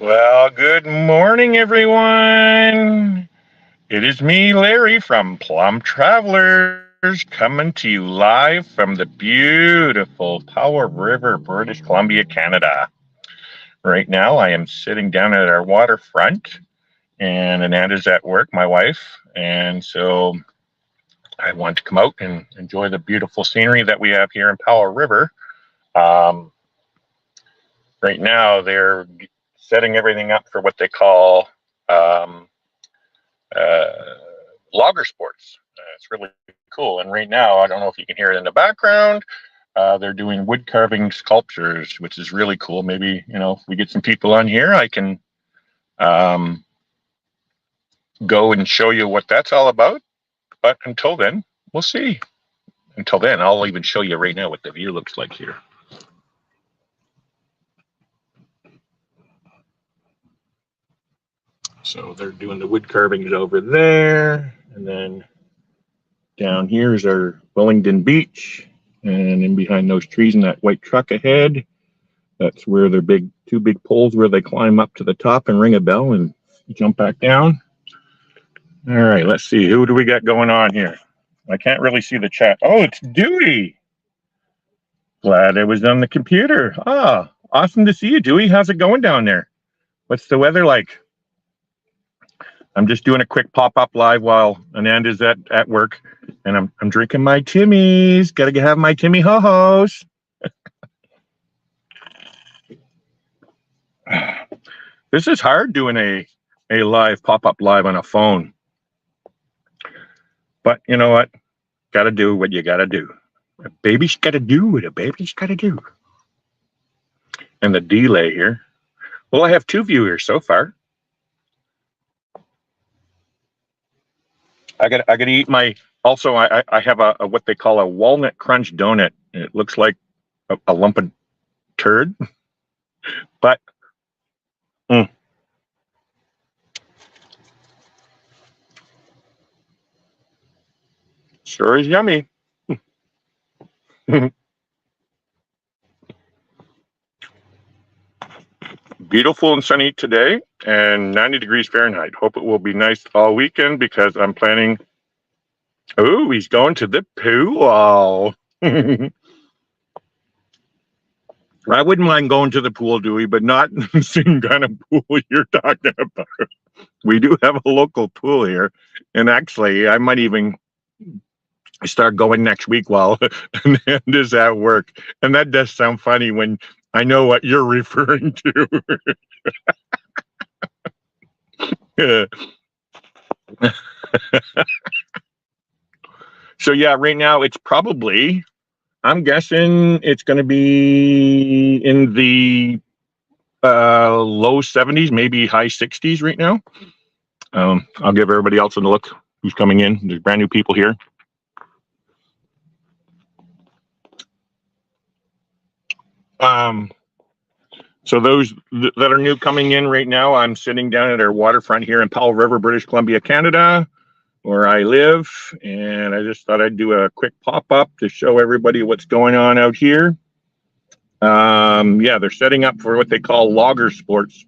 Well, good morning, everyone. It is me, Larry from Plum Travelers, coming to you live from the beautiful Powell River, British Columbia, Canada. Right now, I am sitting down at our waterfront, and Ananda's at work, my wife, and so I want to come out and enjoy the beautiful scenery that we have here in Powell River. Um, right now, they're setting everything up for what they call um, uh, logger sports. It's really cool. And right now, I don't know if you can hear it in the background. They're doing wood carving sculptures, which is really cool. Maybe, if we get some people on here, I can um, go and show you what that's all about. But until then, we'll see. Until then, I'll even show you right now what the view looks like here. So they're doing the wood carvings over there. And then down here is our Wellington Beach. And in behind those trees and that white truck ahead, that's where their two big poles where they climb up to the top and ring a bell and jump back down. All right, let's see. Who do we got going on here? I can't really see the chat. Oh, it's Dewey. Glad it was on the computer. Ah, awesome to see you, Dewey. How's it going down there? What's the weather like? I'm just doing a quick pop-up live while Ananda's at work, and I'm drinking my Timmy's. Gotta have my Timmy ho-hos. This is hard doing a live pop-up live on a phone. But you know what? Gotta do what you gotta do. A baby's gotta do what a baby's gotta do. And the delay here. Well, I have 2 viewers so far. I gotta eat my. Also, I have a what they call a walnut crunch donut. It looks like a lump of turd, but sure is yummy. Beautiful and sunny today, and 90 degrees Fahrenheit. Hope it will be nice all weekend because I'm planning. Oh, he's going to the pool. I wouldn't mind going to the pool, Dewey, but not the same kind of pool you're talking about. We do have a local pool here, and actually, I might even start going next week while Amanda's at work. And that does sound funny when I know what you're referring to. So yeah, right now it's probably, I'm guessing it's going to be in the low 70s, maybe high 60s right now. I'll give everybody else a look who's coming in. There's brand new people here. So those that are new coming in right now, I'm sitting down at our waterfront here in Powell River, British Columbia, Canada, where I live. And I just thought I'd do a quick pop-up to show everybody what's going on out here. Yeah, they're setting up for what they call logger sports.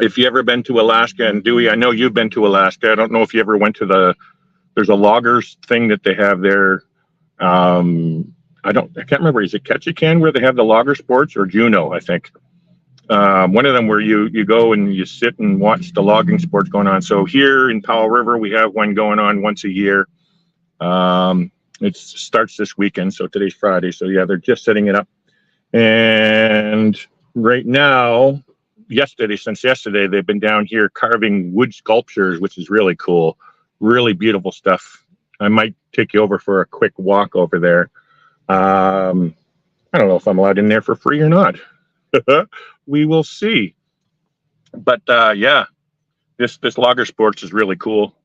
If you ever been to Alaska, and Dewey, I know you've been to Alaska. I don't know if you ever went to there's a loggers thing that they have there. I can't remember. Is it Ketchikan where they have the logger sports, or Juneau, I think. One of them where you go and you sit and watch the logging sports going on. So here in Powell River, we have one going on once a year. It starts this weekend, so today's Friday. So yeah, they're just setting it up. And right now, since yesterday, they've been down here carving wood sculptures, which is really cool. Really beautiful stuff. I might take you over for a quick walk over there. I don't know if I'm allowed in there for free or not. We will see. But yeah, this logger sports is really cool.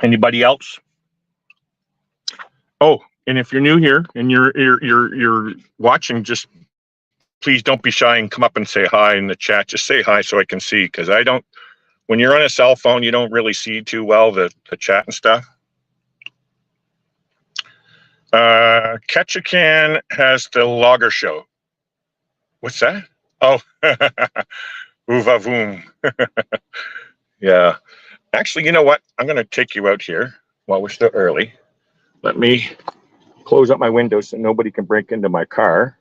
Anybody else? Oh, and if you're new here and you're watching, just please don't be shy and come up and say hi in the chat. Just say hi so I can see, because I don't. When you're on a cell phone, you don't really see too well the chat and stuff. Ketchikan has the logger show. What's that? Oh, oovavoom. Yeah. Actually, you know what? I'm going to take you out here while we're still early. Let me close up my windows so nobody can break into my car.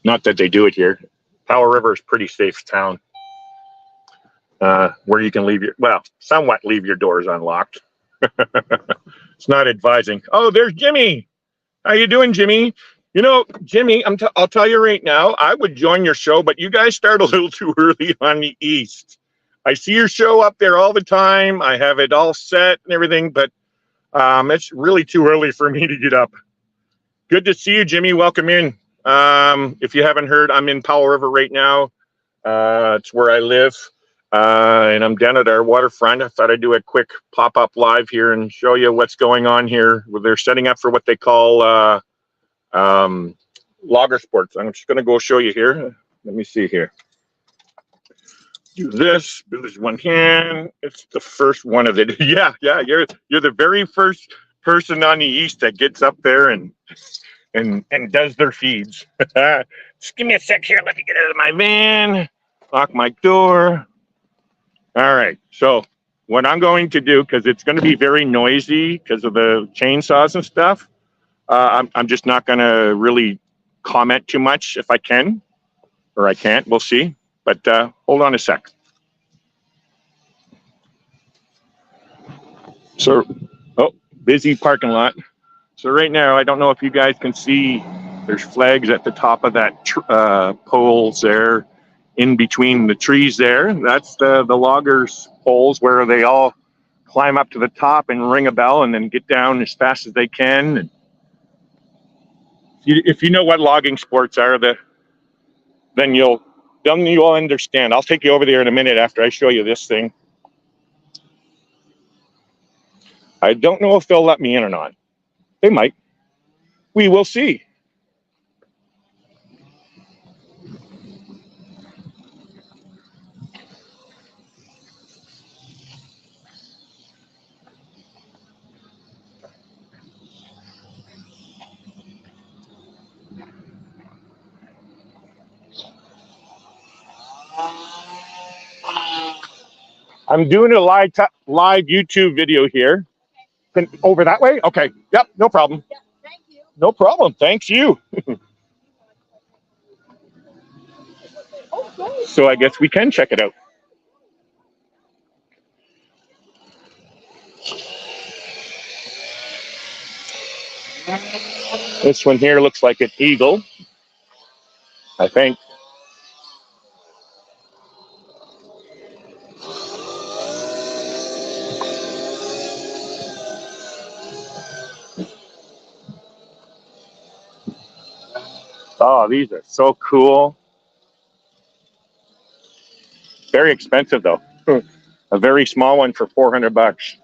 Not that they do it here. Powell River is a pretty safe town where you can somewhat leave your doors unlocked. It's not advising. Oh, there's Jimmy. How you doing, Jimmy? You know, Jimmy, I'll tell you right now, I would join your show, but you guys start a little too early on the East. I see your show up there all the time. I have it all set and everything, but it's really too early for me to get up. Good to see you, Jimmy. Welcome in. If you haven't heard, I'm in Powell River right now. It's where I live, and I'm down at our waterfront. I thought I'd do a quick pop-up live here and show you what's going on here. They're setting up for what they call logger sports. I'm just going to go show you here. Let me see here. Do this. Do this one hand. It's the first one of it. Yeah. You're the very first person on the East that gets up there and does their feeds. Just give me a sec here. Let me get out of my van. Lock my door. All right. So what I'm going to do, because it's going to be very noisy because of the chainsaws and stuff, I'm just not going to really comment too much if I can, or I can't. We'll see. But hold on a sec. So, busy parking lot. So right now, I don't know if you guys can see, there's flags at the top of that poles there, in between the trees there. That's the loggers' poles where they all climb up to the top and ring a bell and then get down as fast as they can. And if you know what logging sports are, then you'll understand. I'll take you over there in a minute after I show you this thing. I don't know if they'll let me in or not. They might. We will see. I'm doing a live YouTube video here. Over that way? Okay. Yep, no problem. Yeah, thank you. No problem. Thanks you. So I guess we can check it out. This one here looks like an eagle, I think. Oh, these are so cool. Very expensive though. A very small one for $400.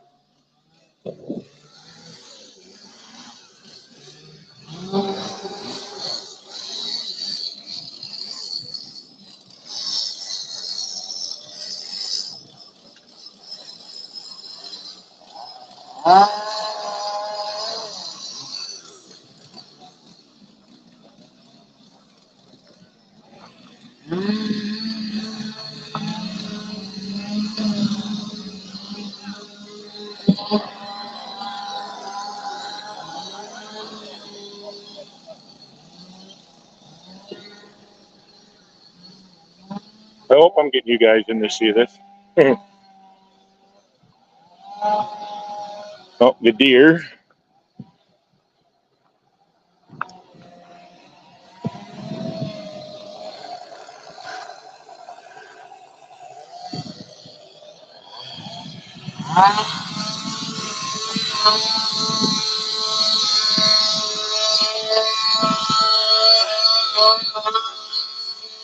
I hope I'm getting you guys in to see this. Oh, the deer.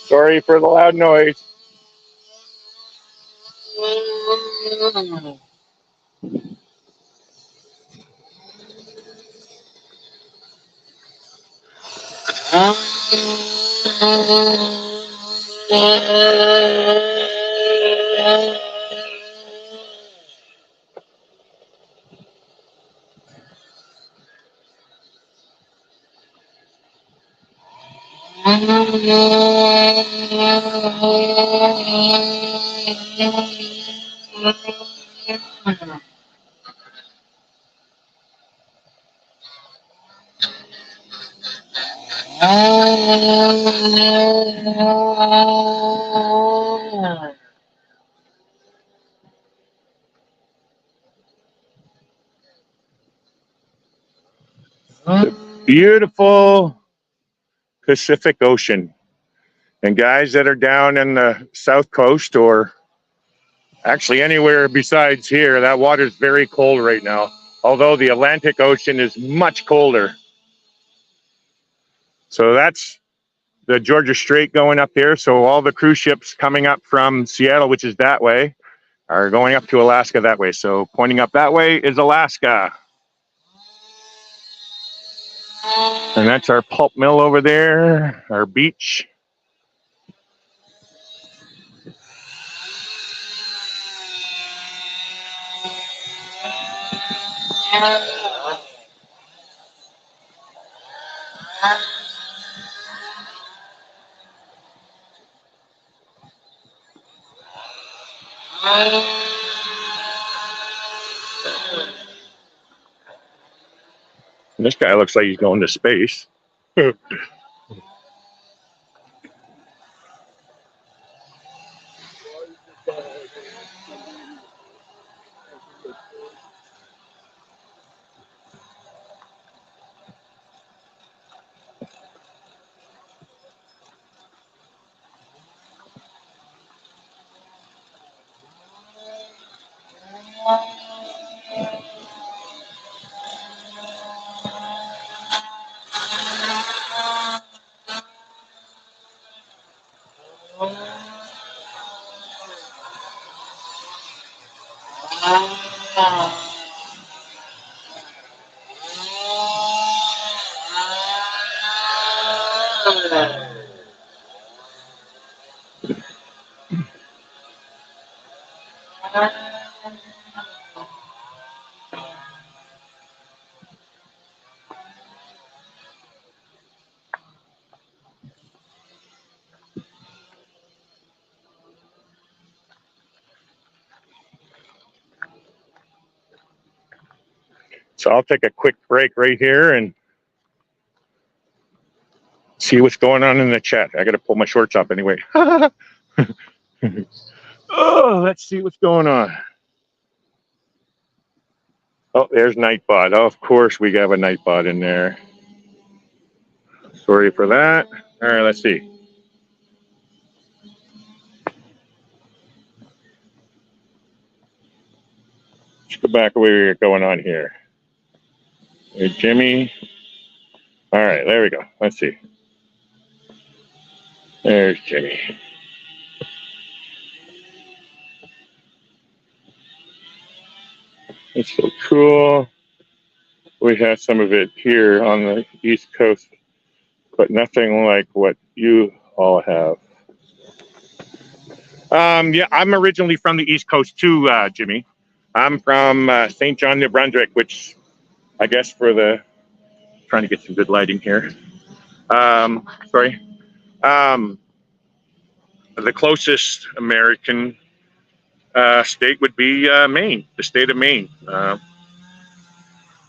Sorry for the loud noise. The beautiful Pacific Ocean. And guys that are down in the South Coast or actually anywhere besides here, that water is very cold right now. Although the Atlantic Ocean is much colder. So that's the Georgia Strait going up there. So all the cruise ships coming up from Seattle, which is that way, are going up to Alaska that way. So pointing up that way is Alaska. And that's our pulp mill over there, our beach. This guy looks like he's going to space. So I'll take a quick break right here and see what's going on in the chat. I got to pull my shorts up anyway. Oh, let's see what's going on. Oh, there's Nightbot. Oh, of course, we have a Nightbot in there. Sorry for that. All right, let's see. Let's go back where we're going on here. Hey, Jimmy. All right, there we go. Let's see. There's Jimmy. It's so cool. We have some of it here on the East Coast, but nothing like what you all have. Yeah, I'm originally from the East Coast too, Jimmy. I'm from St. John, New Brunswick, which I guess for the trying to get some good lighting here. Sorry. The closest American state would be Maine, the state of Maine.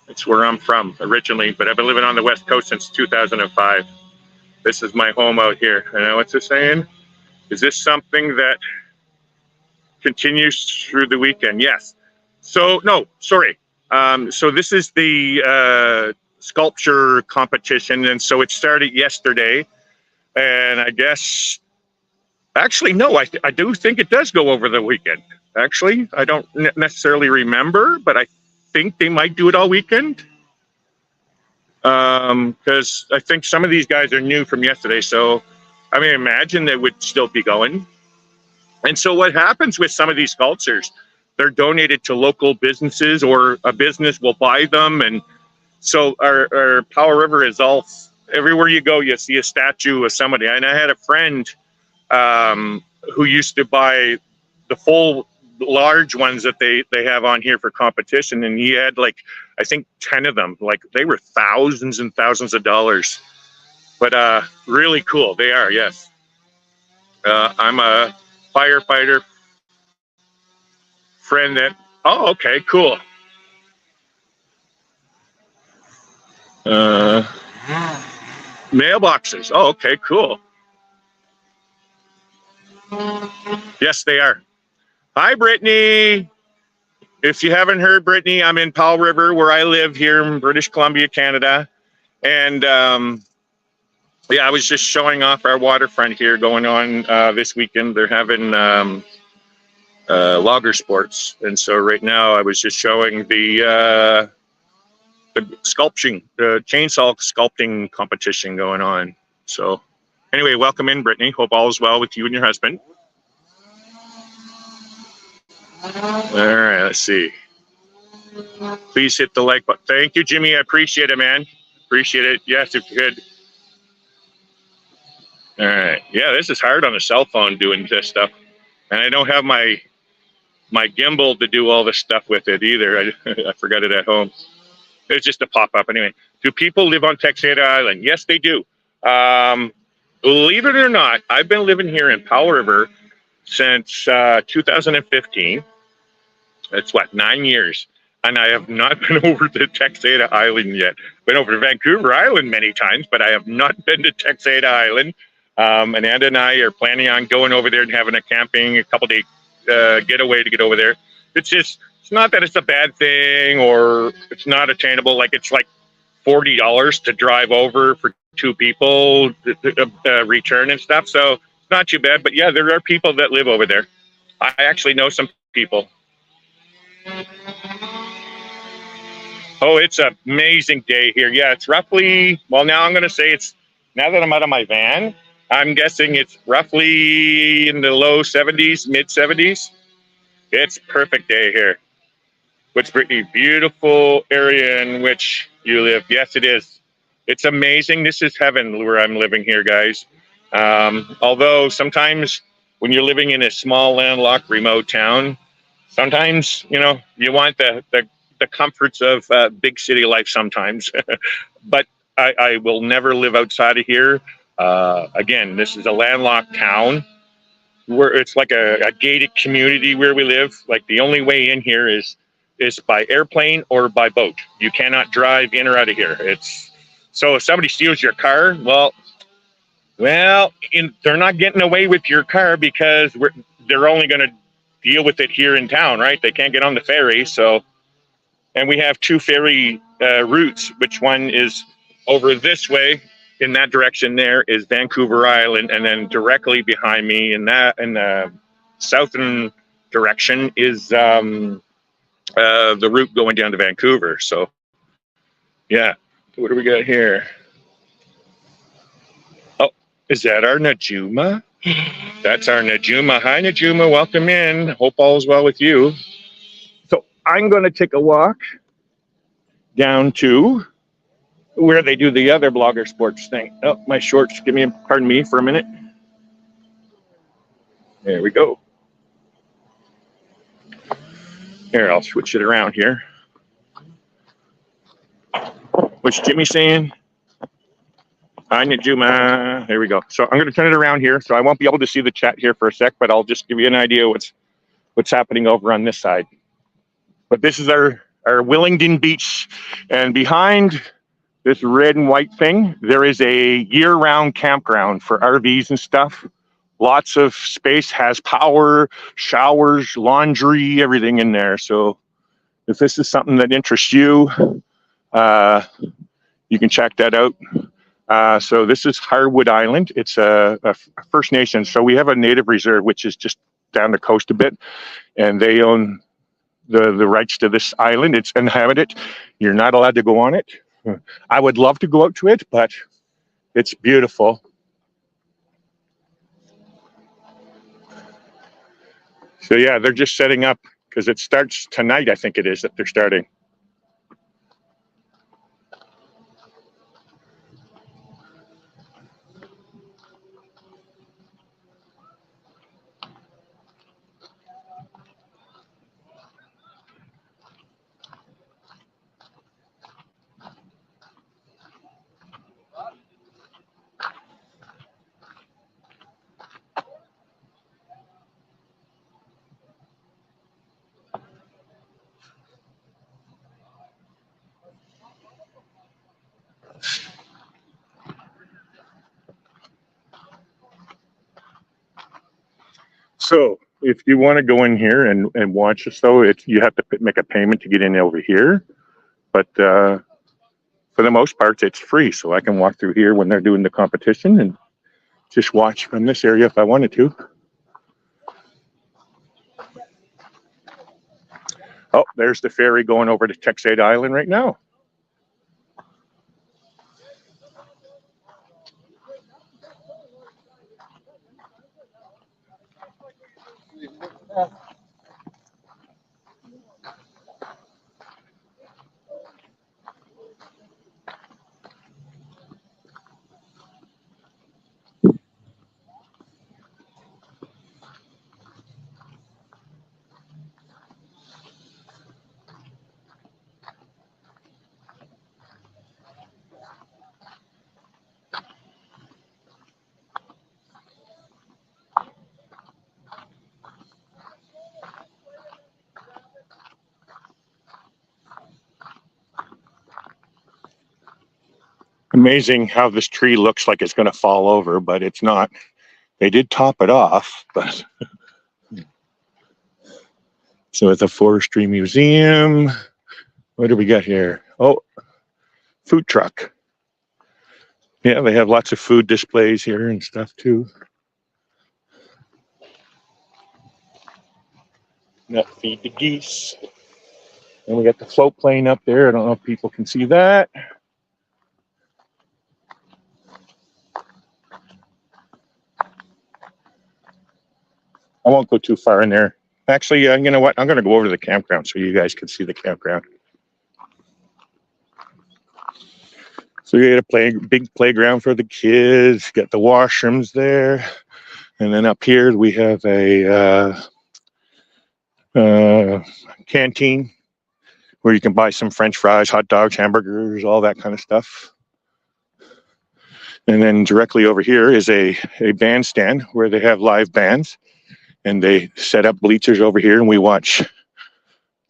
It's where I'm from originally, but I've been living on the West Coast since 2005. This is my home out here. You know what's it saying? Is this something that continues through the weekend? Yes. So, no, sorry. So this is the sculpture competition, and so it started yesterday. And I guess, actually, no, I do think it does go over the weekend. Actually, I don't necessarily remember, but I think they might do it all weekend. Because I think some of these guys are new from yesterday. So, I mean, imagine they would still be going. And so what happens with some of these sculptures, they're donated to local businesses or a business will buy them. And so our Powell River is all, everywhere you go, you see a statue of somebody. And I had a friend who used to buy the full large ones that they have on here for competition. And he had like, I think 10 of them, like they were thousands and thousands of dollars. But really cool. They are, yes. I'm a firefighter friend that. Oh, okay, cool. Uh, Mailboxes. Oh, okay, cool. Yes, they are. Hi, Brittany. If you haven't heard, Brittany, I'm in Powell River, where I live here in British Columbia, Canada. And yeah, I was just showing off our waterfront here going on this weekend. They're having logger sports. And so right now I was just showing the sculpting, the chainsaw sculpting competition going on. So anyway, welcome in, Brittany. Hope all is well with you and your husband. All right, let's see. Please hit the like button. Thank you, Jimmy. I appreciate it, man. Appreciate it. Yes, if you could. All right. Yeah, this is hard on a cell phone doing this stuff. And I don't have my gimbal to do all this stuff with it either. I forgot it at home. It's just a pop-up anyway. Do people live on Texada Island? Yes, they do. Believe it or not, I've been living here in Powell River since 2015. That's what, 9 years. And I have not been over to Texada Island yet. Been over to Vancouver Island many times, but I have not been to Texada Island. Ananda and I are planning on going over there and having a camping, a couple day getaway to get over there. It's not that it's a bad thing or it's not attainable. Like it's like $40 to drive over for two people, return and stuff. So it's not too bad. But yeah, there are people that live over there. I actually know some people. Oh, it's an amazing day here. Yeah, it's roughly, well, now I'm going to say now that I'm out of my van, I'm guessing it's roughly in the low 70s, mid 70s. It's a perfect day here. What's pretty beautiful area in which you live. Yes, it is. It's amazing. This is heaven where I'm living here, guys. Although sometimes when you're living in a small, landlocked, remote town, sometimes, you want the comforts of big city life sometimes. But I will never live outside of here. Again, this is a landlocked town where it's like a gated community where we live. Like the only way in here is by airplane or by boat. You cannot drive in or out of here. So if somebody steals your car, they're not getting away with your car because they're only going to deal with it here in town, right? They can't get on the ferry. So, and we have two ferry routes, which one is over this way. In that direction, there is Vancouver Island, and then directly behind me in the southern direction is the route going down to Vancouver. So, yeah. What do we got here? Oh, is that our Najuma? That's our Najuma. Hi, Najuma. Welcome in. Hope all is well with you. So I'm going to take a walk down to where they do the other blogger sports thing. Oh, my shorts. Pardon me for a minute. There we go. Here, I'll switch it around here. What's Jimmy saying? Hi, Najuma. There we go. So I'm going to turn it around here. So I won't be able to see the chat here for a sec, but I'll just give you an idea what's happening over on this side. But this is our Willingdon Beach. And behind this red and white thing, there is a year-round campground for RVs and stuff. Lots of space, has power, showers, laundry, everything in there. So if this is something that interests you, you can check that out. So this is Harwood Island. It's a First Nation. So we have a native reserve, which is just down the coast a bit, and they own the rights to this island. It's inhabited. You're not allowed to go on it. I would love to go out to it, but it's beautiful. So yeah, they're just setting up because it starts tonight. I think it is that they're starting. So if you want to go in here and watch this, though, you have to make a payment to get in over here. But for the most part, it's free. So I can walk through here when they're doing the competition and just watch from this area if I wanted to. Oh, there's the ferry going over to Texade Island right now. Amazing how this tree looks like it's going to fall over, but it's not. They did top it off, but so at the Forestry Museum, what do we got here? Oh, food truck. Yeah, they have lots of food displays here and stuff too. That feed the geese. And we got the float plane up there. I don't know if people can see that. I won't go too far in there. Actually, you know what? I'm going to go over to the campground so you guys can see the campground. So you got a big playground for the kids. Got the washrooms there. And then up here we have a canteen where you can buy some French fries, hot dogs, hamburgers, all that kind of stuff. And then directly over here is a bandstand where they have live bands. And they set up bleachers over here and we watch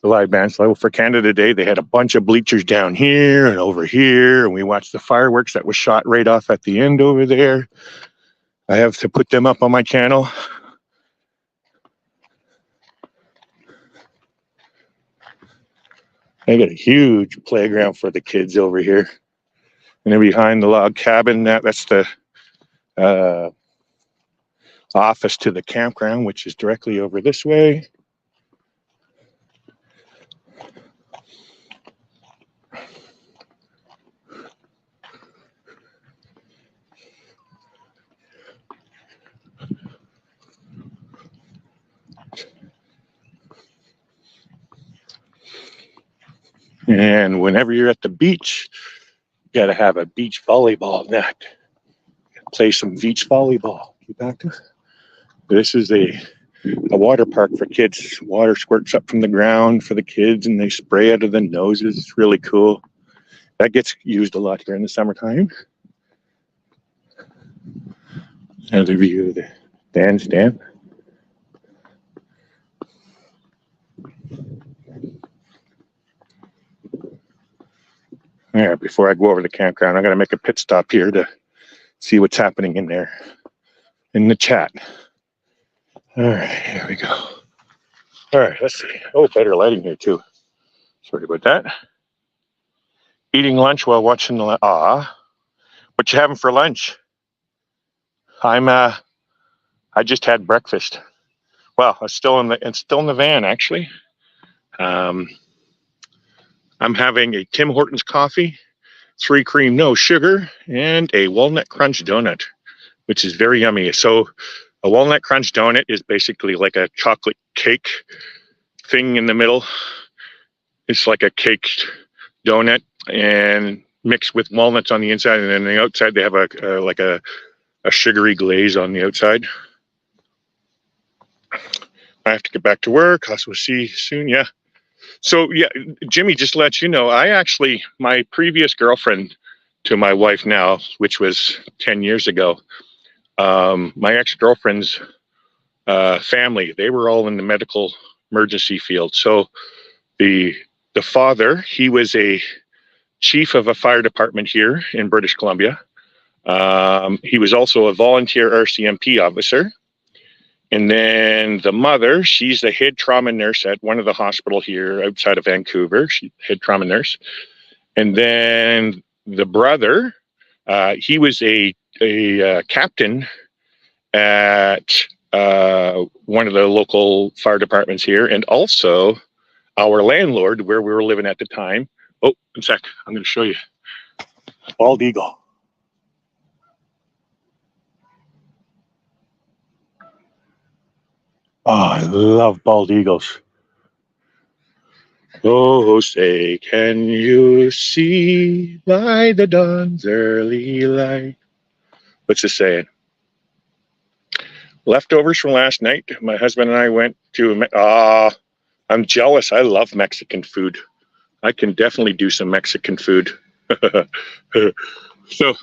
the live bands. So for Canada Day, they had a bunch of bleachers down here and over here. And we watched the fireworks that was shot right off at the end over there. I have to put them up on my channel. I got a huge playground for the kids over here. And then behind the log cabin, that's the office to the campground, which is directly over this way. And whenever you're at the beach, you got to have a beach volleyball net. Play some beach volleyball. Get back to it. This is a water park for kids. Water squirts up from the ground for the kids and they spray out of the noses. It's really cool. That gets used a lot here in the summertime. There's a view of the bandstand. All right, before I go over the campground, I'm going to make a pit stop here to see what's happening in there, in the chat. All right, here we go. All right, let's see. Oh, better lighting here too. Sorry about that. Eating lunch while watching the, what you having for lunch? I just had breakfast. Well, it's still in the van actually. I'm having a Tim Hortons coffee, 3 cream, no sugar, and a walnut crunch donut, which is very yummy. So a walnut crunch donut is basically like a chocolate cake thing in the middle. It's like a cake donut and mixed with walnuts on the inside, and then the outside they have a sugary glaze on the outside. I have to get back to work. We'll see soon. Yeah. So yeah, Jimmy, just to let you know, my previous girlfriend to my wife now, which was 10 years ago, my ex-girlfriend's family, they were all in the medical emergency field. So the father, he was a chief of a fire department here in British Columbia. He was also a volunteer RCMP officer. And then the mother, she's the head trauma nurse at one of the hospital here outside of Vancouver. She's head trauma nurse. And then the brother, he was a captain at one of the local fire departments here, and also our landlord where we were living at the time. Oh, in sec, I'm going to show you. Bald eagle. Oh, I love bald eagles. Oh, say, can you see by the dawn's early light? What's it saying? Leftovers from last night. My husband and I went to, I'm jealous. I love Mexican food. I can definitely do some Mexican food. So,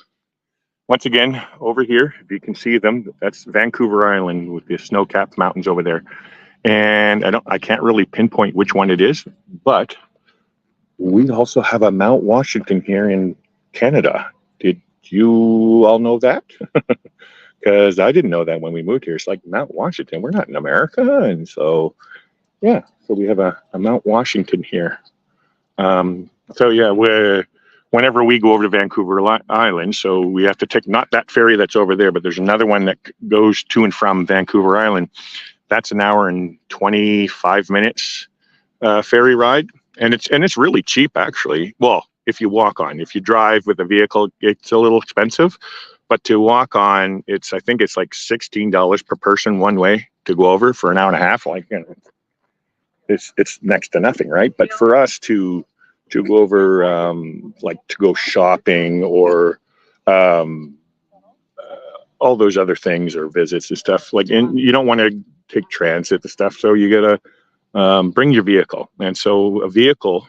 once again, over here, if you can see them, that's Vancouver Island with the snow-capped mountains over there. And I can't really pinpoint which one it is, but we also have a Mount Washington here in Canada. Did you all know that? Because I didn't know that when we moved here. It's like Mount Washington. We're not in America. And so, yeah, so we have a Mount Washington here. So, yeah, whenever we go over to Vancouver Island, so we have to take not that ferry that's over there, but there's another one that goes to and from Vancouver Island. That's an hour and 25 minutes ferry ride. And it's really cheap, actually. Well, if you walk on. If you drive with a vehicle, it's a little expensive. But to walk on, I think it's like $16 per person one way to go over for an hour and a half. Like, you know, it's next to nothing, right? But for us to go over, like to go shopping or all those other things or visits and stuff, like, and you don't want to take transit and stuff, so you gotta bring your vehicle. And so a vehicle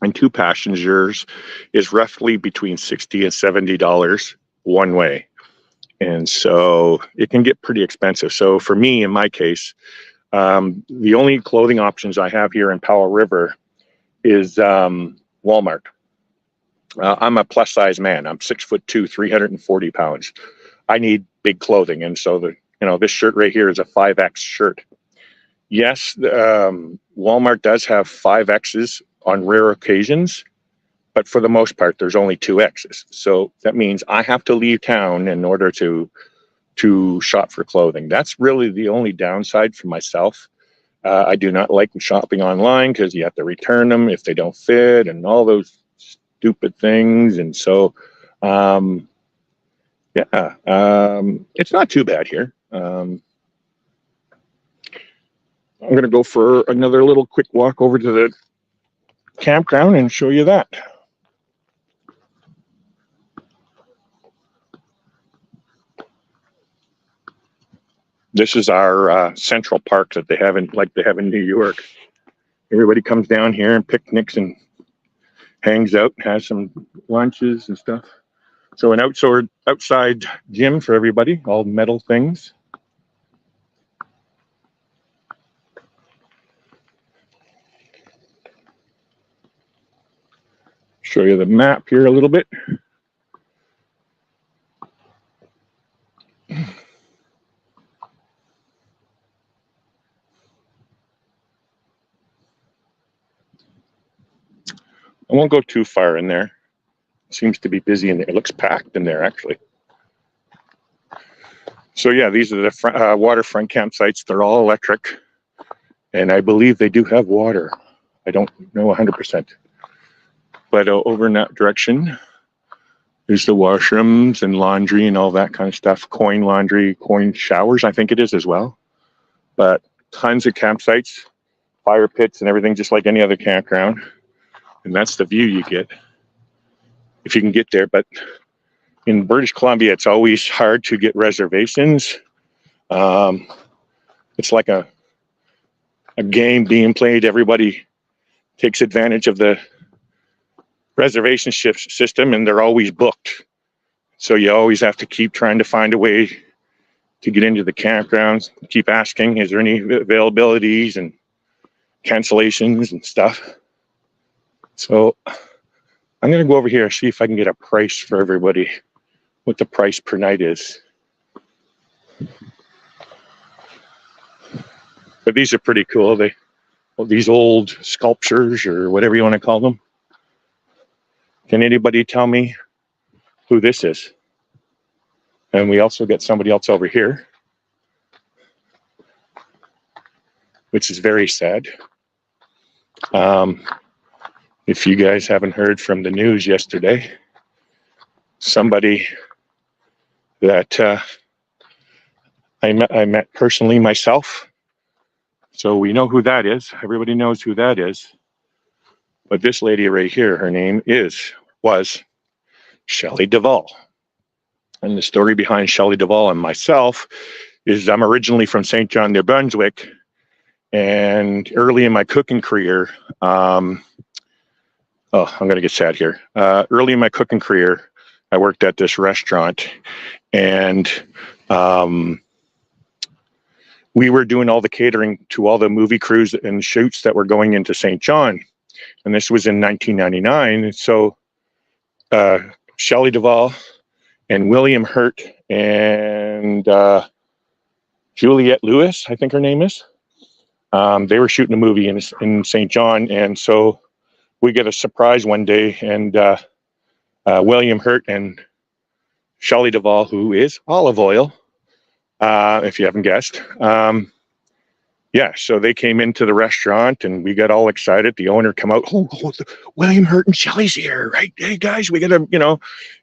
and 2 passengers is roughly between $60 and $70 one way. And so it can get pretty expensive. So for me, in my case, the only clothing options I have here in Powell River is Walmart. I'm a plus size man. I'm 6'2", 340 pounds. I need big clothing. And so this shirt right here is a 5X shirt. Yes, Walmart does have 5Xs on rare occasions, but for the most part, there's only 2Xs. So that means I have to leave town in order to shop for clothing. That's really the only downside for myself. I do not like shopping online because you have to return them if they don't fit and all those stupid things. And so, it's not too bad here. I'm going to go for another little quick walk over to the campground and show you that. This is our Central Park that they have in New York. Everybody comes down here and picnics and hangs out, has some lunches and stuff. So an outside gym for everybody, all metal things. Show you the map here a little bit. I won't go too far in there. It seems to be busy in there. It looks packed in there, actually. So yeah, these are the waterfront campsites. They're all electric, and I believe they do have water. I don't know 100%. But over in that direction, there's the washrooms and laundry and all that kind of stuff. Coin laundry, coin showers, I think it is as well. But tons of campsites, fire pits and everything, just like any other campground. And that's the view you get if you can get there. But in British Columbia, it's always hard to get reservations. It's like a game being played. Everybody takes advantage of the reservation shift system, and they're always booked. So you always have to keep trying to find a way to get into the campgrounds. Keep asking, is there any availabilities and cancellations and stuff? So I'm going to go over here and see if I can get a price for everybody, what the price per night is. But these are pretty cool. These old sculptures or whatever you want to call them. Can anybody tell me who this is? And we also get somebody else over here, which is very sad. If you guys haven't heard from the news yesterday, somebody that I met personally myself. So we know who that is. Everybody knows who that is. But this lady right here, her name was Shelley Duvall. And the story behind Shelley Duvall and myself is I'm originally from St. John, New Brunswick. And early in my cooking career, I'm going to get sad here. Early in my cooking career, I worked at this restaurant, and we were doing all the catering to all the movie crews and shoots that were going into St. John. And this was in 1999. And so Shelley Duvall and William Hurt and Juliette Lewis, I think her name is, they were shooting a movie in St. John. And so we get a surprise one day, and William Hurt and Shelley Duvall, who is olive oil, if you haven't guessed. So they came into the restaurant and we got all excited. The owner come out, William Hurt and Shelley's here, right? Hey guys, we gotta,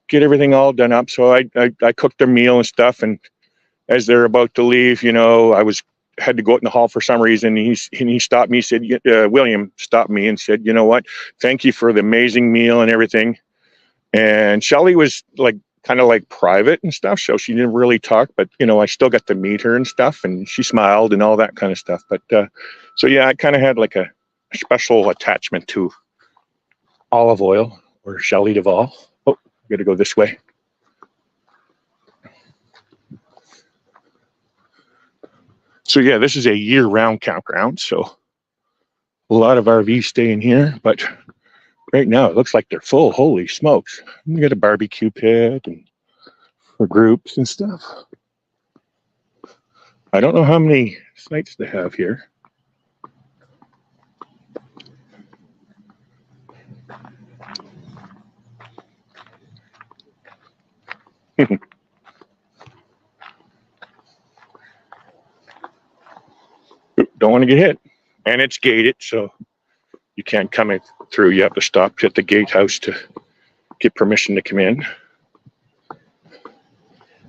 get everything all done up. So I cooked their meal and stuff. And as they're about to leave, I had to go out in the hall for some reason. He stopped me, said, William stopped me and said, you know what? Thank you for the amazing meal and everything. And Shelley was kind of private and stuff, so she didn't really talk, but I still got to meet her and stuff, and she smiled and all that kind of stuff. But so yeah, I kind of had a special attachment to olive oil or Shelley Duvall. Oh, gotta go this way. So yeah, this is a year-round campground, so a lot of RVs stay in here, but right now it looks like they're full. Holy smokes. We got a barbecue pit and for groups and stuff. I don't know how many sites they have here. Don't want to get hit. And it's gated, so you can't come in through. You have to stop at the gatehouse to get permission to come in.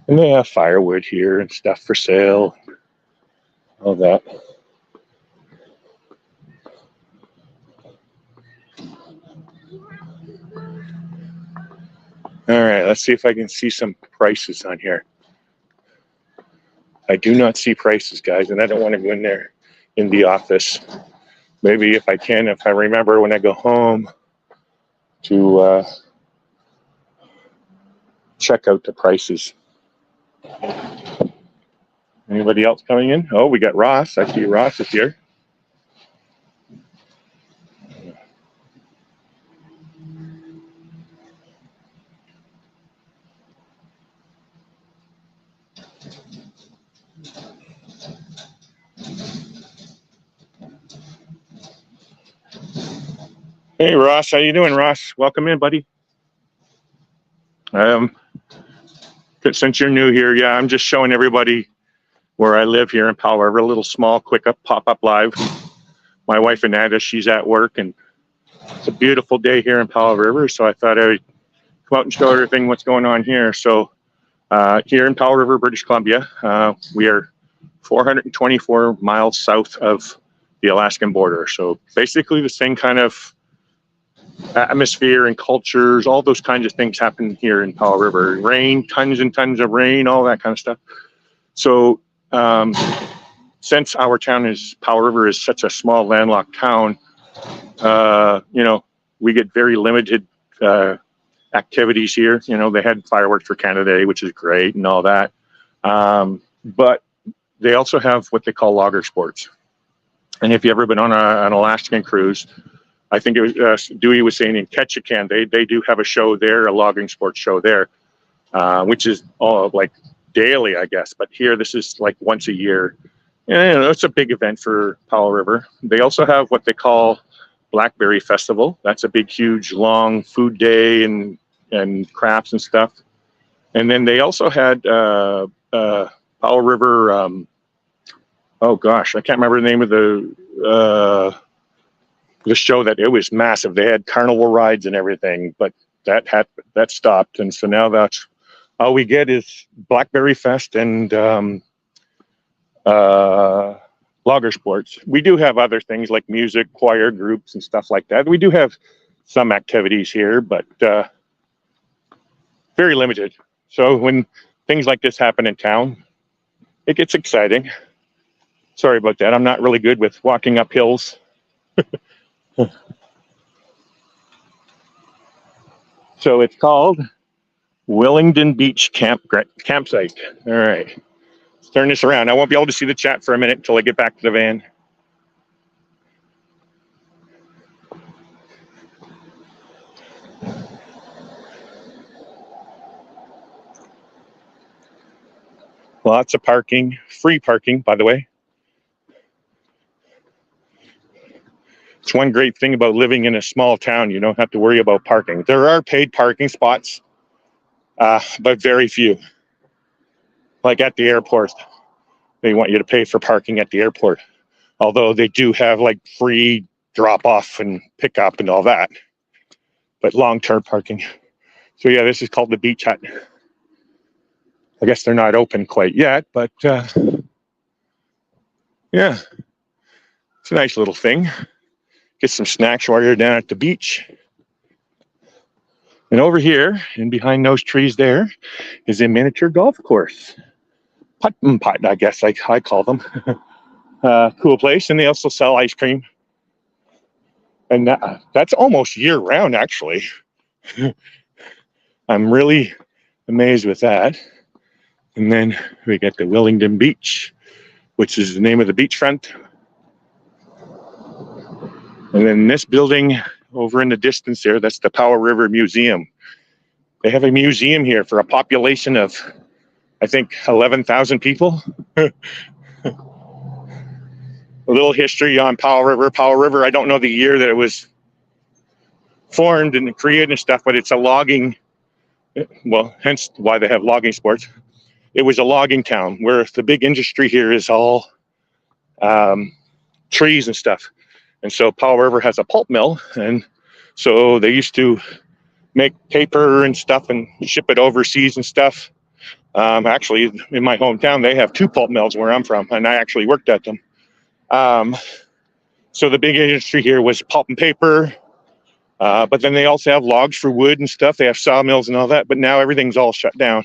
And they have firewood here and stuff for sale. All that. All right, let's see if I can see some prices on here. I do not see prices, guys, and I don't want to go in there in the office. Maybe if I can, if I remember when I go home to check out the prices. Anybody else coming in? Oh, we got Ross. I see Ross is here. Hey, Ross. How you doing, Ross? Welcome in, buddy. Since you're new here, yeah, I'm just showing everybody where I live here in Powell River. A little small, quick pop-up live. My wife, Ananda, she's at work, and it's a beautiful day here in Powell River, so I thought I would come out and show everything what's going on here. So here in Powell River, British Columbia, we are 424 miles south of the Alaskan border. So basically the same kind of atmosphere and cultures, all those kinds of things happen here in Powell River. Rain, tons and tons of rain, all that kind of stuff. So since our town Powell River is such a small landlocked town, we get very limited activities here. They had fireworks for Canada Day, which is great and all that. But they also have what they call logger sports. And if you've ever been on an Alaskan cruise, I think it was Dewey was saying in Ketchikan, they do have a show there, a logging sports show there, which is all daily, I guess. But here, this is once a year. Yeah, that's a big event for Powell River. They also have what they call Blackberry Festival. That's a big, huge, long food day and crafts and stuff. And then they also had Powell River. Oh gosh, I can't remember the name of the show. That it was massive. They had carnival rides and everything, but that stopped, and so now that's all we get is Blackberry Fest and logger sports. We do have other things like music, choir groups, and stuff like that. We do have some activities here, but very limited. So when things like this happen in town, it gets exciting. Sorry about that. I'm not really good with walking up hills. So it's called Willingdon Beach Campsite. All right. Let's turn this around. I won't be able to see the chat for a minute until I get back to the van. Lots of parking, free parking, by the way. It's one great thing about living in a small town. You don't have to worry about parking. There are paid parking spots, but very few. Like at the airport, they want you to pay for parking at the airport. Although they do have like free drop off and pick up and all that. But long-term parking. So yeah, this is called the Beach Hut. I guess they're not open quite yet, but yeah, it's a nice little thing. Get some snacks while you're down at the beach. And over here, and behind those trees there, is a miniature golf course. Putt, I guess I call them. Cool place. And they also sell ice cream. And that's almost year-round, actually. I'm really amazed with that. And then we got the Willingdon Beach, which is the name of the beachfront. And then this building over in the distance there, that's the Powell River Museum. They have a museum here for a population of, I think, 11,000 people. A little history on Powell River. Powell River, I don't know the year that it was formed and created and stuff, but it's a logging, well, hence why they have logging sports. It was a logging town where the big industry here is all trees and stuff. And so Powell River has a pulp mill, and so they used to make paper and stuff and ship it overseas and stuff. Actually, in my hometown, they have two pulp mills where I'm from, and I actually worked at them. So the big industry here was pulp and paper, but then they also have logs for wood and stuff. They have sawmills and all that, but now everything's all shut down.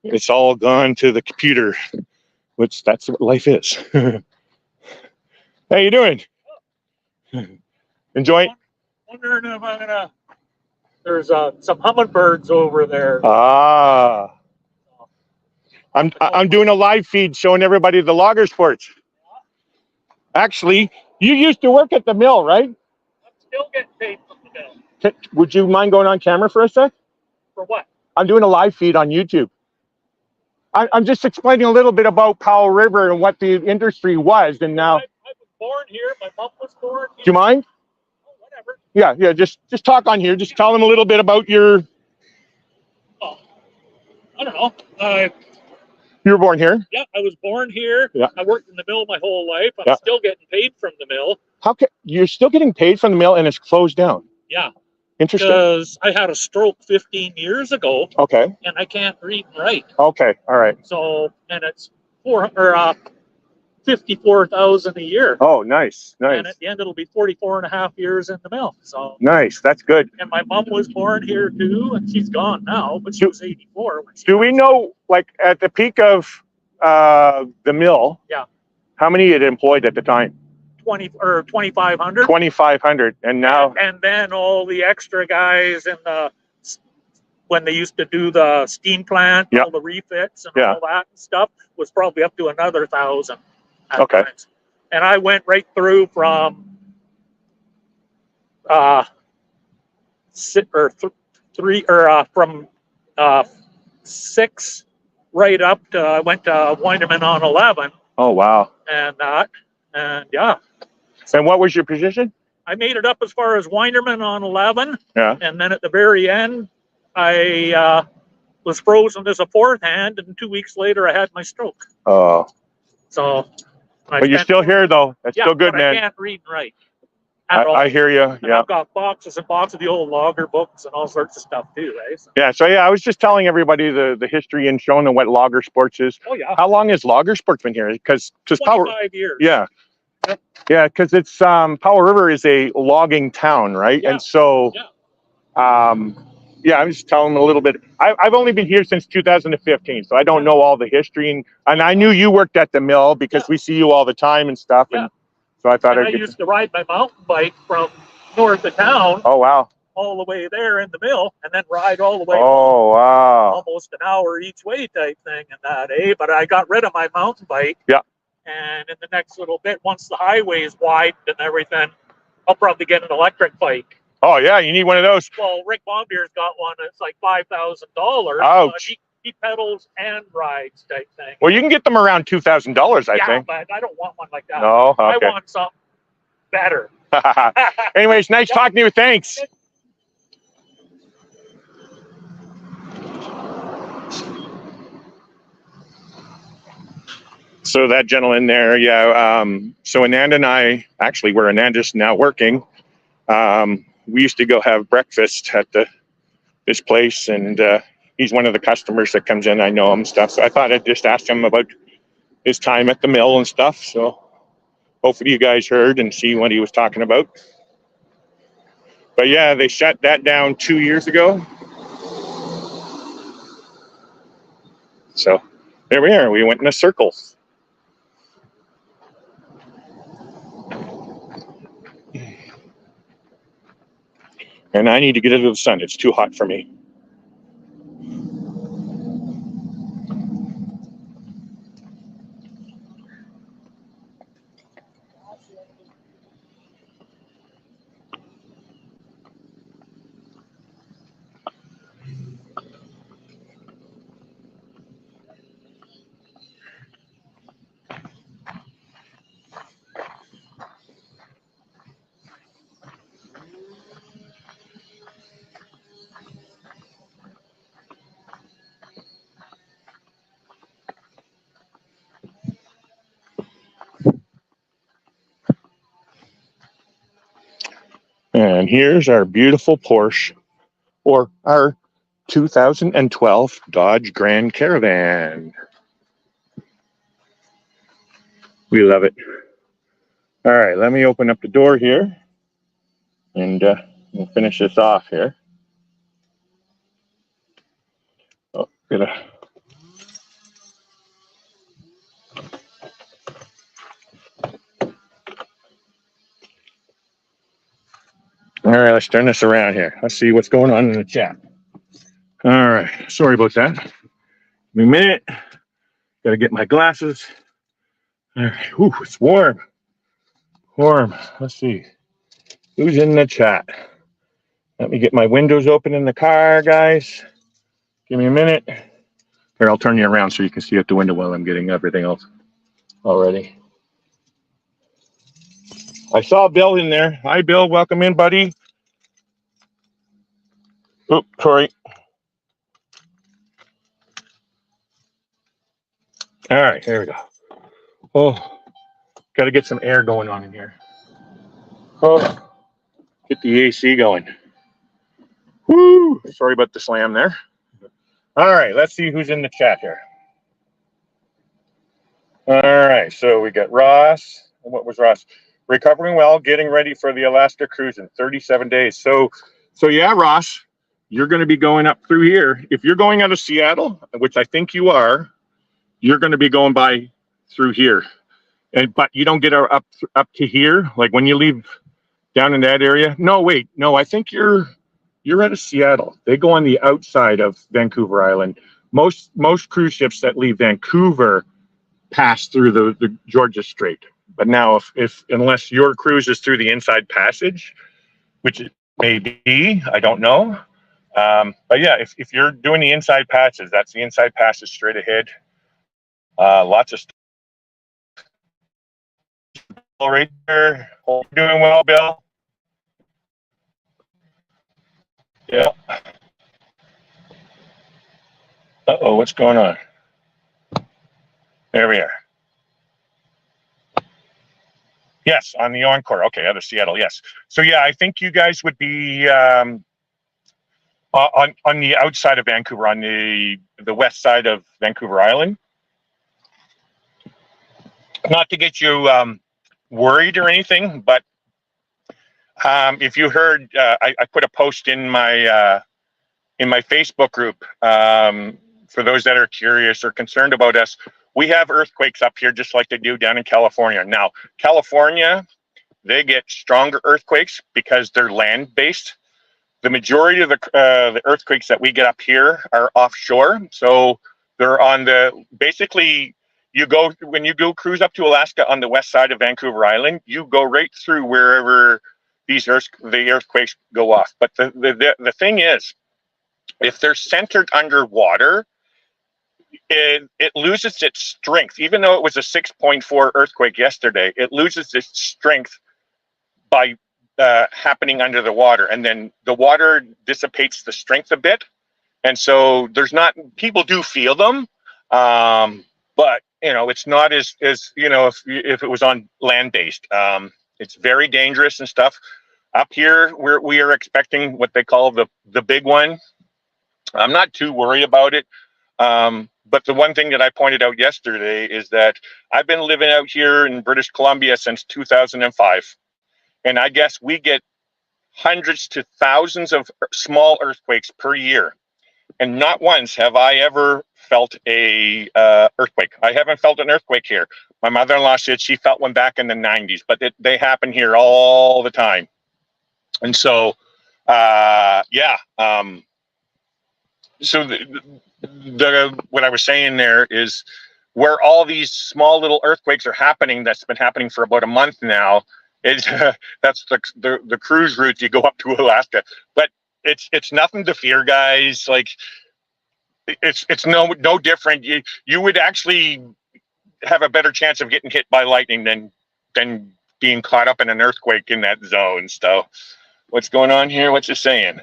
It's all gone to the computer, which that's what life is. How you doing? Enjoying? Wondering if I'm gonna. There's some hummingbirds over there. Ah, I'm doing a live feed showing everybody the logger sports. Actually, you used to work at the mill, right? I'm still getting paid from the mill. Would you mind going on camera for a sec? For what? I'm doing a live feed on YouTube. I'm just explaining a little bit about Powell River and what the industry was, and now. I was born here. My mom was born here. Do you mind? Oh, whatever. Yeah. Just talk on here. Just tell them a little bit about your. Oh, I don't know. You were born here. Yeah, I was born here. Yeah. I worked in the mill my whole life. I'm still getting paid from the mill. How can you're still getting paid from the mill and it's closed down? Yeah. Interesting. Because I had a stroke 15 years ago. Okay. And I can't read and write. Okay. All right. So, and it's $54,000 a year. Oh, nice. And at the end, it'll be 44 and a half years in the mill. So nice. That's good. And my mom was born here too, and she's gone now, but she was 84 when she. Do we know, like, at the peak of the mill? Yeah. How many it employed at the time? 2,500. 2,500, and now. And then all the extra guys in the when they used to do the steam plant, all the refits and all that and stuff was probably up to another 1,000. Okay. Times. And I went right through from from 6 right up to I went to Weinman on 11. Oh, wow. and that. And yeah. And what was your position? I made it up as far as Winderman on 11. Yeah. And then at the very end, I was frozen as a fourth hand. And 2 weeks later, I had my stroke. Oh. So. But you're still here, though. That's still good, but man. I can't read and write. I hear you. And I've got boxes and boxes of the old logger books and all sorts of stuff too, right? So. Yeah, so I was just telling everybody the history and showing them what logger sports is. Oh yeah. How long has logger sports been here? Because 25 years. Yeah. Yep. Yeah, because it's Powell River is a logging town, right? Yeah. And so yeah, I'm just telling them a little bit. I've only been here since 2015, so I don't know all the history. And I knew you worked at the mill because we see you all the time and stuff. Yeah. And so I thought I used to ride my mountain bike from north of town. Oh, wow. All the way there in the mill and then ride all the way home, wow. Almost an hour each way type thing in that, But I got rid of my mountain bike. Yeah. And in the next little bit, once the highway is widened and everything, I'll probably get an electric bike. Oh, yeah, you need one of those. Well, Rick Bombier's got one that's like $5,000. Ouch. He pedals and rides type thing. Well, you can get them around $2,000, I think. Yeah, but I don't want one like that. No? Okay. I want something better. Anyways, nice talking to you. Thanks. So that gentleman there, yeah. So Ananda and I, actually, where Ananda's now working, we used to go have breakfast at this place, and he's one of the customers that comes in. I know him and stuff. So I thought I'd just ask him about his time at the mill and stuff. So hopefully you guys heard and see what he was talking about. But yeah, they shut that down 2 years ago. So there we are. We went in a circle. And I need to get into the sun. It's too hot for me. And here's our beautiful Porsche, or our 2012 Dodge Grand Caravan. We love it. All right, let me open up the door here, and we'll finish this off here. Oh, All right, let's turn this around here. Let's see what's going on in the chat. All right, sorry about that. Give me a minute. Got to get my glasses. All right, ooh, it's warm. Warm. Let's see. Who's in the chat? Let me get my windows open in the car, guys. Give me a minute. Here, I'll turn you around so you can see out the window while I'm getting everything else already. I saw Bill in there. Hi, Bill. Welcome in, buddy. Oop, sorry. All right, here we go. Oh, got to get some air going on in here. Oh, get the AC going. Woo! Sorry about the slam there. All right, let's see who's in the chat here. All right, so we got Ross. What was Ross? Recovering well, getting ready for the Alaska cruise in 37 days. So yeah, Ross, you're going to be going up through here. If you're going out of Seattle, which I think you are, you're going to be going by through here. But you don't get up to here, like when you leave down in that area. No, wait, no, I think you're out of Seattle. They go on the outside of Vancouver Island. Most cruise ships that leave Vancouver pass through the Georgia Strait. But now, unless your cruise is through the inside passage, which it may be, I don't know. But yeah, if you're doing the inside passage, that's the inside passage straight ahead. Lots of right there. Hope you're doing well, Bill. Yeah. Uh-oh, what's going on? There we are. Yes, on the Encore. Okay, out of Seattle. Yes. So yeah, I think you guys would be on the outside of Vancouver, on the west side of Vancouver Island. Not to get you worried or anything, but if you heard, I put a post in my Facebook group. For those that are curious or concerned about us, we have earthquakes up here just like they do down in California. Now, California, they get stronger earthquakes because they're land-based. The majority of the earthquakes that we get up here are offshore. So they're on basically, when you go cruise up to Alaska on the west side of Vancouver Island, you go right through wherever the earthquakes go off. But the thing is, if they're centered underwater, it loses its strength. Even though it was a 6.4 earthquake yesterday, it loses its strength by happening under the water, and then the water dissipates the strength a bit, and so people do feel them, but it's not as if it was on land based. It's very dangerous and stuff. Up here, we are expecting what they call the big one. I'm not too worried about it. But the one thing that I pointed out yesterday is that I've been living out here in British Columbia since 2005. And I guess we get hundreds to thousands of small earthquakes per year. And not once have I ever felt a earthquake. I haven't felt an earthquake here. My mother-in-law said she felt one back in the 90s, but they happen here all the time. And so, yeah. So what I was saying there is where all these small little earthquakes are happening, that's been happening for about a month now, is that's the cruise routes you go up to Alaska. But it's nothing to fear, guys. Like it's no different. You would actually have a better chance of getting hit by lightning than being caught up in an earthquake in that zone. So what's going on here? What's it saying?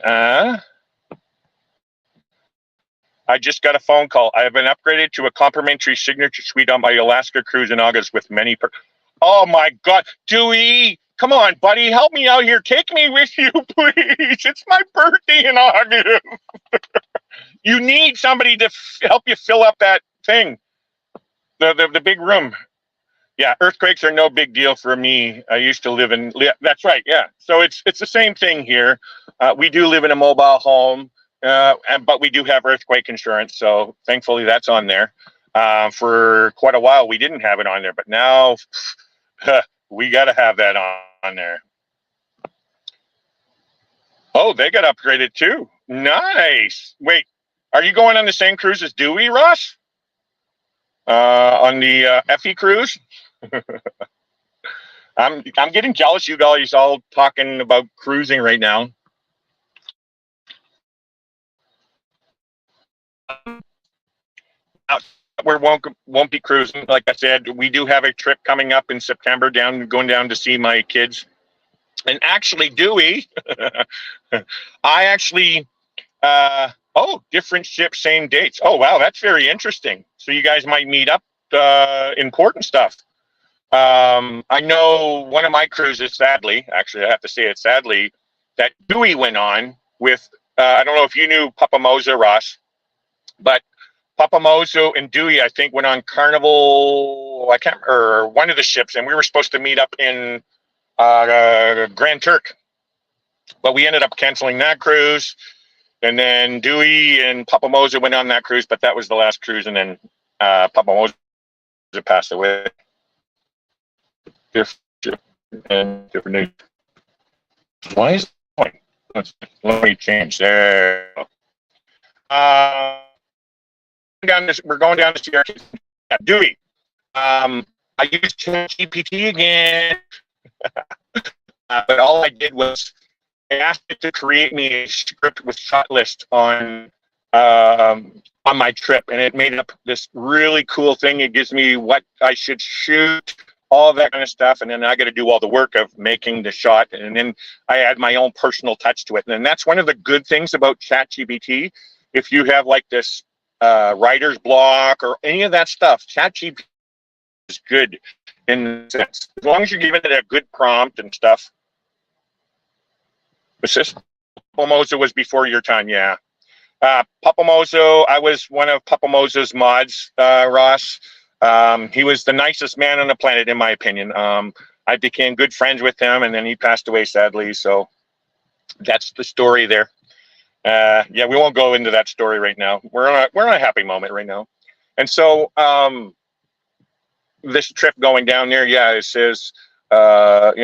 I just got a phone call. I have been upgraded to a complimentary signature suite on my Alaska cruise in August with many. Oh my God, Dewey, come on, buddy, help me out here. Take me with you, please. It's my birthday in August. You need somebody to help you fill up that thing, the big room. Yeah, earthquakes are no big deal for me. I used to live in. That's right. Yeah, so it's the same thing here. We do live in a mobile home. But we do have earthquake insurance, so thankfully that's on there. For quite a while, we didn't have it on there, but now we got to have that on there. Oh, they got upgraded too. Nice. Wait, are you going on the same cruise as Dewey, Ross? On the Effie cruise? I'm getting jealous. You guys all talking about cruising right now. We won't be cruising. Like I said, we do have a trip coming up in September, going down to see my kids. And actually, Dewey, I actually, different ships, same dates. Oh, wow, that's very interesting. So you guys might meet up, important stuff. I know one of my cruises, sadly, actually, I have to say it sadly, that Dewey went on with, I don't know if you knew Papa Moza, Ross, but Papa Mozo and Dewey, I think, went on Carnival, or one of the ships, and we were supposed to meet up in Grand Turk. But we ended up canceling that cruise. And then Dewey and Papa Mozo went on that cruise, but that was the last cruise, and then Papa Mozo passed away. Different news. Why is it going? Let me change there. We're going down to see our kids. Dewey. I used ChatGPT again, but all I did was I asked it to create me a script with shot list on my trip, and it made up this really cool thing. It gives me what I should shoot, all that kind of stuff. And then I got to do all the work of making the shot. And then I add my own personal touch to it. And that's one of the good things about ChatGPT. If you have like this writer's block or any of that stuff, ChatGPT is good in the sense. As long as you're giving it a good prompt and stuff. Was this Papamozo was before your time? Yeah. Papamozo, I was one of Papamozo's mods, Ross. He was the nicest man on the planet, in my opinion. I became good friends with him, and then he passed away, sadly. So that's the story there. Yeah, we won't go into that story right now. We're on a happy moment right now. And so this trip going down there, yeah, it says, what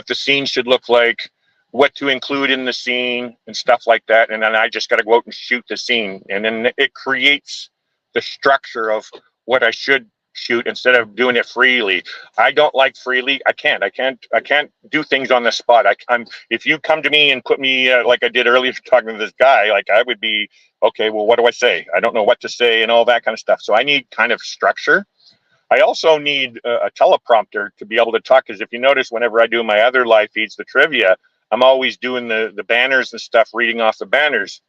the scene should look like, what to include in the scene and stuff like that. And then I just got to go out and shoot the scene. And then it creates the structure of what I should shoot instead of doing it freely. I don't like freely. I can't do things on the spot. I'm if you come to me and put me like I did earlier talking to this guy, like I would be, okay, well, what do I say? I don't know what to say and all that kind of stuff. So I need kind of structure. I also need a teleprompter to be able to talk, because if you notice, whenever I do my other live feeds, the trivia, I'm always doing the banners and stuff, reading off the banners.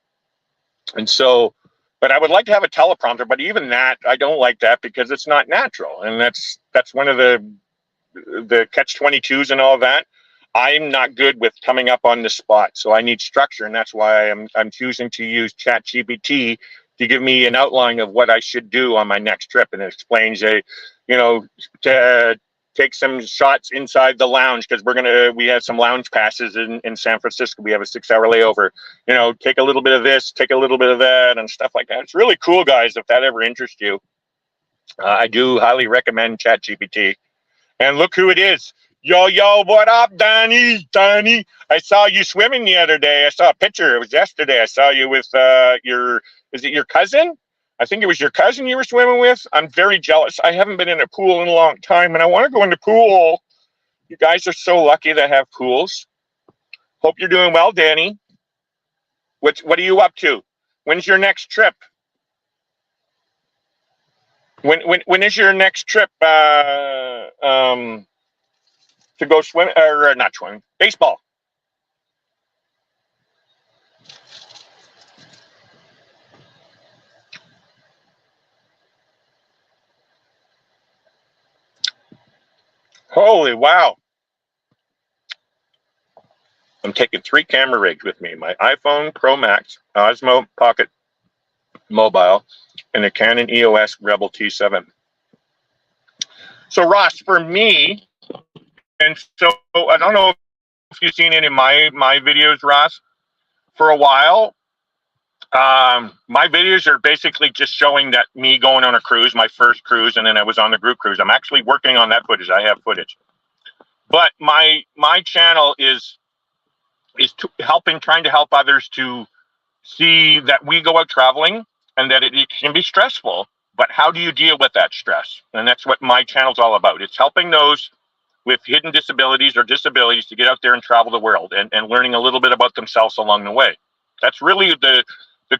And so, but I would like to have a teleprompter, but even that, I don't like that because it's not natural. And that's one of the catch-22s and all that. I'm not good with coming up on the spot, so I need structure, and that's why I'm choosing to use ChatGPT to give me an outline of what I should do on my next trip, and it explains to take some shots inside the lounge, because we have some lounge passes in San Francisco. We have a 6-hour layover. Take a little bit of this, take a little bit of that, and stuff like that. It's really cool, guys. If that ever interests you, I do highly recommend ChatGPT. And look who it is. Yo, what up, Donnie? I saw you swimming the other day. I saw a picture. It was yesterday. I saw you with is it your cousin? I think it was your cousin you were swimming with. I'm very jealous. I haven't been in a pool in a long time, and I want to go in the pool. You guys are so lucky to have pools. Hope you're doing well, Danny. What are you up to? When's your next trip? When is your next trip to go swim, or not swim, baseball? Holy wow. I'm taking 3 camera rigs with me. My iPhone Pro Max, Osmo Pocket Mobile, and a Canon EOS Rebel T7. So Ross, for me, and so I don't know if you've seen any of my videos, Ross. For a while, my videos are basically just showing that me going on a cruise, my first cruise, and then I was on the group cruise. I'm actually working on that footage. I have footage. But my channel is trying to help others to see that we go out traveling and that it can be stressful, but how do you deal with that stress? And that's what my channel's all about. It's helping those with hidden disabilities or disabilities to get out there and travel the world and learning a little bit about themselves along the way. That's really the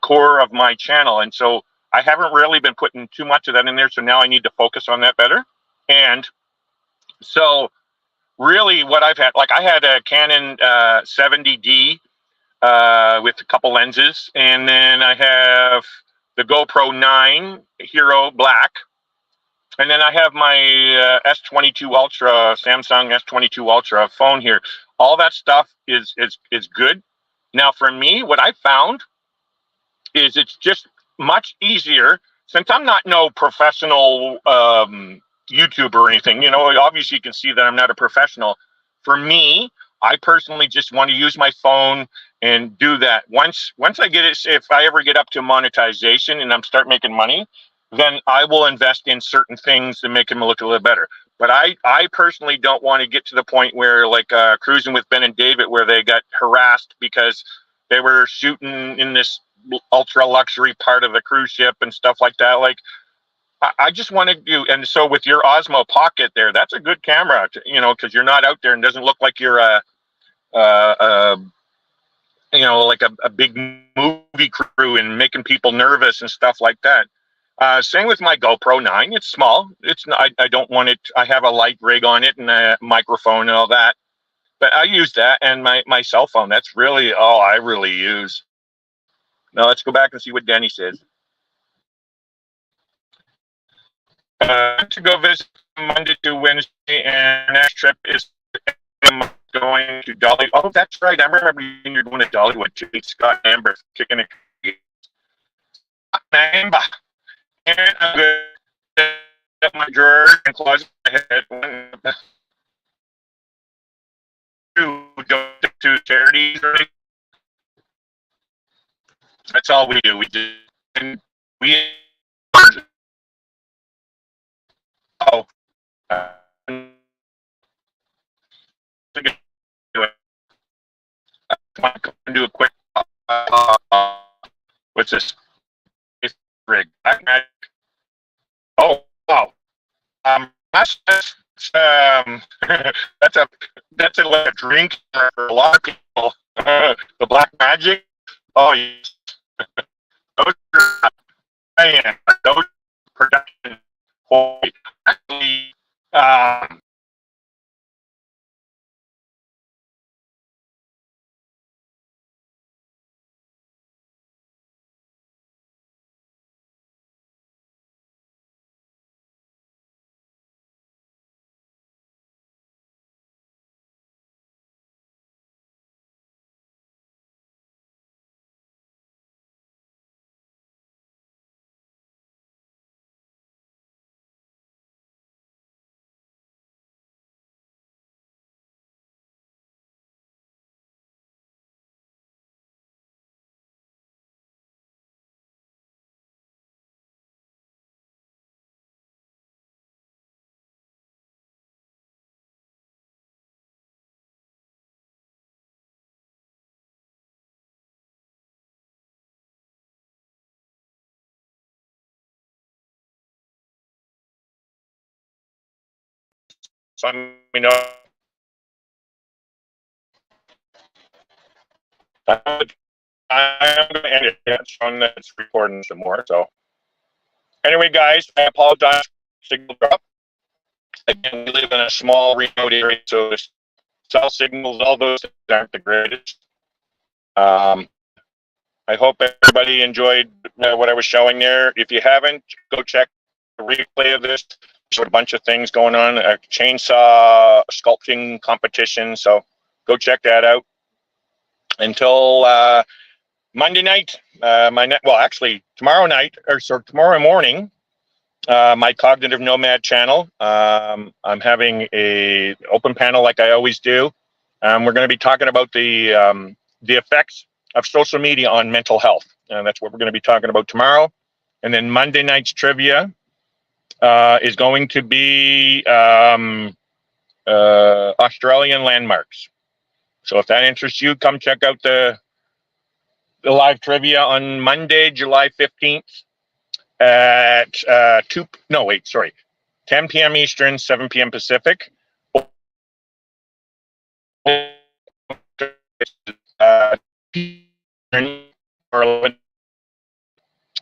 core of my channel. And so I haven't really been putting too much of that in there. So now I need to focus on that better. And so really what I've had, like I had a Canon 70D with a couple lenses, and then I have the GoPro 9 Hero Black, and then I have my S22 Ultra, Samsung S22 Ultra phone here. All that stuff is good. Now for me, what I found is it's just much easier, since I'm not no professional YouTuber or anything. Obviously you can see that I'm not a professional. For me, I personally just want to use my phone and do that. Once I get it, if I ever get up to monetization and I'm start making money, then I will invest in certain things to make them look a little better. But I personally don't want to get to the point where like Cruising with Ben and David, where they got harassed because they were shooting in this ultra luxury part of the cruise ship and stuff like that. Like, I just want to do, and so with your Osmo Pocket there, that's a good camera, because you're not out there and doesn't look like you're like a big movie crew and making people nervous and stuff like that. Same with my GoPro 9. It's small. It's not, I don't want it. I have a light rig on it and a microphone and all that. But I use that and my cell phone. That's really all I really use. Now let's go back and see what Danny says. To go visit Monday to Wednesday, and next trip is going to Dolly. Oh, that's right. I remember you're going to Dollywood to meet Scott and Amber kicking it. Amber. And I'm going to get my drawer and closet ahead. To charities. That's all we do. We do. And we. Oh. I'm going to do a quick. What's this? Rig. Oh wow. That's that's like a drink for a lot of people. The black magic. Oh yes. Those are, those production. Actually, so let me know. I'm going to end it. It's on that's recording some more. So anyway, guys, I apologize. Signal drop. Again, we live in a small remote area, so the cell signals, all those aren't the greatest. I hope everybody enjoyed what I was showing there. If you haven't, go check the replay of this. There's a bunch of things going on, a chainsaw sculpting competition. So go check that out. Until Monday night, well, actually tomorrow night, or sorry, tomorrow morning, my Cognitive Nomad channel. I'm having a open panel like I always do. We're going to be talking about the effects of social media on mental health. And that's what we're going to be talking about tomorrow. And then Monday night's trivia is going to be Australian landmarks. So if that interests you, come check out the live trivia on Monday, July 15th at 10 p.m. Eastern, 7 p.m. Pacific.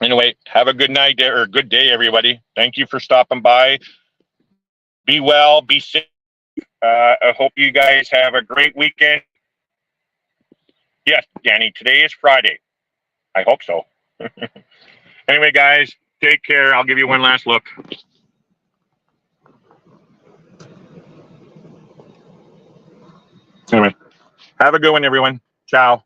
Anyway, have a good night or good day, everybody. Thank you for stopping by. Be well, be safe. I hope you guys have a great weekend. Yes, Danny, today is Friday. I hope so. Anyway, guys, take care. I'll give you one last look. Anyway, have a good one, everyone. Ciao.